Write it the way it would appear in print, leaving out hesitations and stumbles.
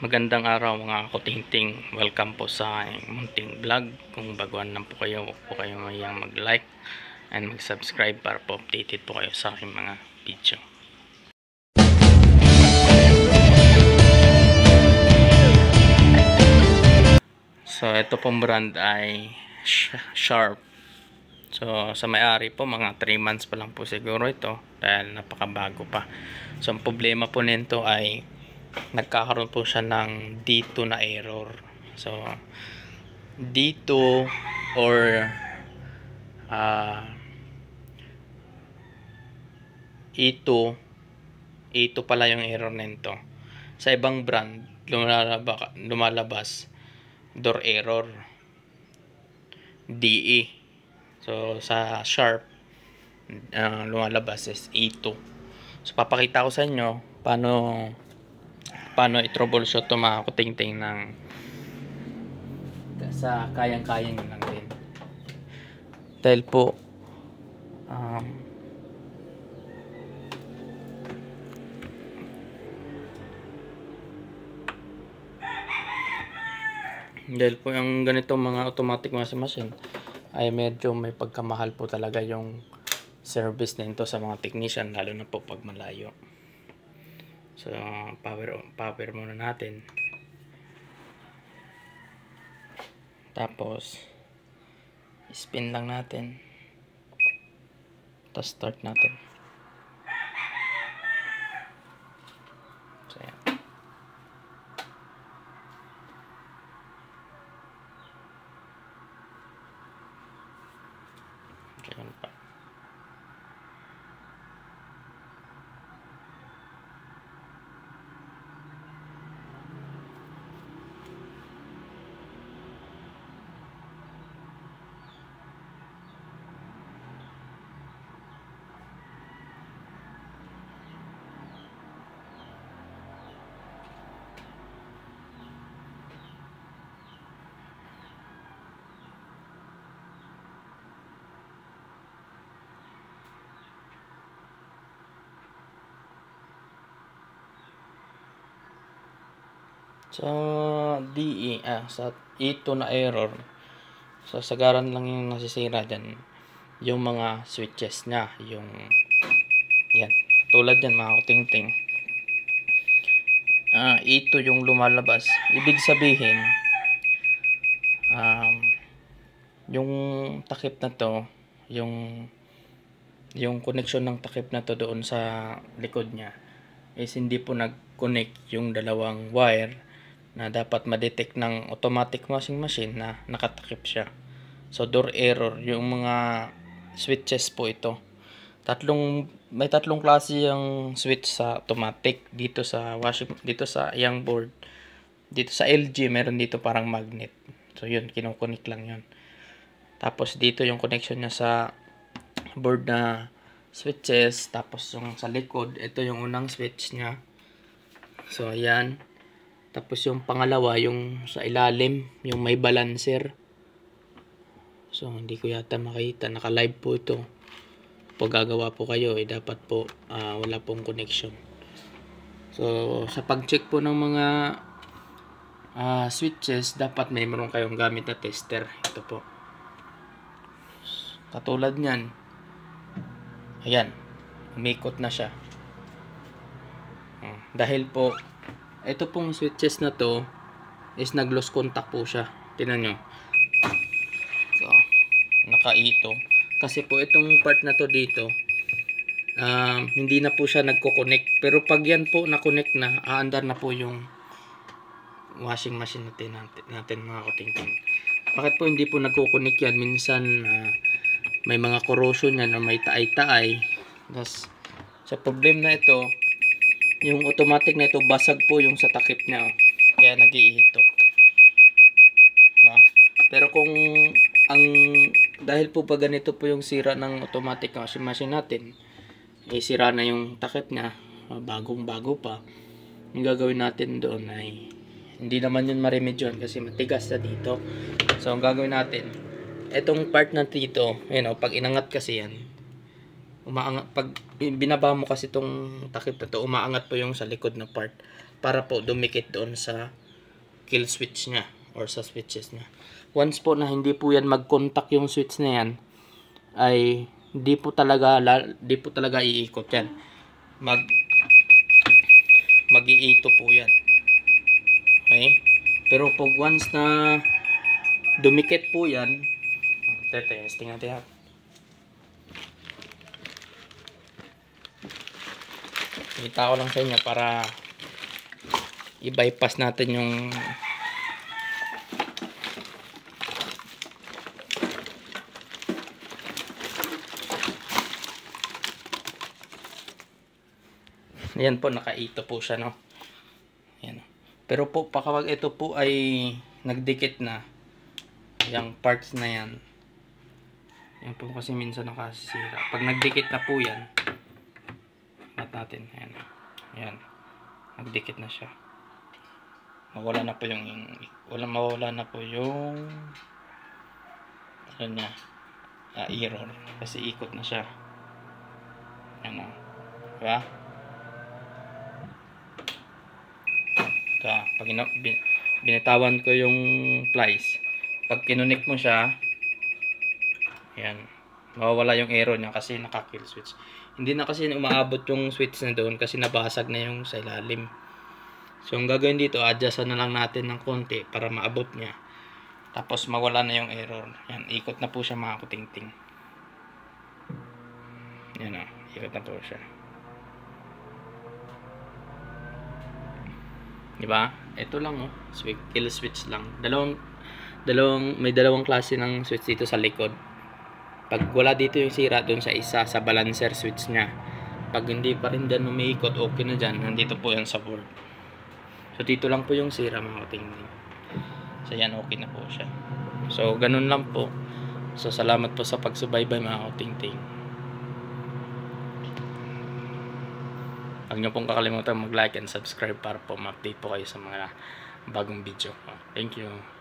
Magandang araw mga kutingting. Welcome po sa aking munting vlog. Kung baguhan lang po kayo, huwag po kayo mayang mag-like and mag-subscribe para po updated po kayo sa aking mga video. So ito pong brand ay Sharp. So sa may-ari po mga 3 months pa lang po siguro ito dahil napakabago pa. So ang problema po nito ay nagkakaroon po siya ng D2 na error. So D2 or E2 pala yung error nito. Sa ibang brand lumalabas door error DE. So sa Sharp lumalabas is E2. So papakita ko sa inyo paano i-troubleshoot ito mga kutingting ng sa kayang-kayang lang din. Dahil po yung ganitong mga automatic washing machine ay medyo may pagkamahal po talaga yung service nito sa mga technician, lalo na po pag malayo. So power muna natin, tapos spin lang natin, tapos start natin. So yan. Ganyan pa. Sa DE, sa E2 na error, so sagaran lang yung nasisira dyan, yung mga switches nya, yung yan, tulad yan mga kutingting. E2 yung lumalabas, ibig sabihin yung takip na to, yung connection ng takip na to doon sa likod nya is hindi po nag-connect yung dalawang wire na dapat ma-detect ng automatic washing machine na nakatakip siya. So door error yung mga switches po ito. May tatlong klase yung switch sa automatic dito sa yang board. Dito sa LG meron dito parang magnet. So yun, kino-connect lang yun. Tapos dito yung connection niya sa board na switches, tapos yung sa likod, ito yung unang switch niya. So ayan. Tapos yung pangalawa, yung sa ilalim, yung may balancer. So hindi ko yata makita, naka-live po ito. Pag gagawa po kayo, dapat po wala pong connection. So sa pag-check po ng mga switches, dapat may meron kayong gamit na tester. Ito po. Katulad niyan. Ayan, umikot na siya. Dahil po ito pong switches na to is nag-lost contact po siya. Tingnan nyo. So, naka-ito. Kasi po itong part na to dito, hindi na po siya nagko-connect. Pero pag yan po na-connect na, aandar na po yung washing machine natin mga kutingting. Bakit po hindi po nagko-connect yan? Minsan, may mga corrosion yan na may taay-taay. Tapos, sa problem na ito, yung automatic na ito, basag po yung sa takip niya. Kaya nag-iihito. Diba? Pero kung dahil po pa ganito po yung sira ng automatic washing machine natin, sira na yung takip niya, bagong-bago pa, yung gagawin natin doon ay hindi naman yun maremedyon kasi matigas na dito. So ang gagawin natin, etong part na dito, pag inangat kasi yan, umaangat, pag binaba mo kasi itong takip na to, umaangat po yung sa likod na part. para po dumikit doon sa kill switch niya or sa switches niya. Once po na hindi po yan mag-contact yung switch na yan, ay di po talaga iikot yan. Mag-iito po yan. Okay? Pero pag once na dumikit po yan, testing natin yan. Kita ko lang sa inyo para i-bypass natin yung yan po, nakaito po siya, no? Yan. Pero po, kapag ito po ay nagdikit na, yung parts na yan po kasi minsan nakasira. Pag nagdikit na po yan, natin, yan, nagdikit na siya. Mawala na po yung ano niya, error kasi ikot na siya. Yan o, diba? Pag binitawan ko yung plies, pag kinunik mo siya, yan, mawawala yung error niya kasi naka-kill switch. Hindi na kasi umaabot yung switch na doon kasi nabasag na yung sa ilalim. So ang gagawin dito, adjustan na lang natin ng konti para maabot niya. Tapos mawala na yung error. Yan, ikot na po siya mga kutingting. Yan o, ikot na po siya. Diba? Ito lang o, kill switch lang. May dalawang klase ng switch dito sa likod. Pag wala dito yung sira doon sa isa, sa balancer switch niya. Pag hindi pa rin dyan umiikot, okay na dyan. Nandito po yan sa board. So dito lang po yung sira mga kutingting. So yan, okay na po siya. So ganun lang po. So salamat po sa pagsubaybay mga kutingting. Huwag nyo pong kakalimutan mag-like and subscribe para po ma-update po kayo sa mga bagong video. Thank you.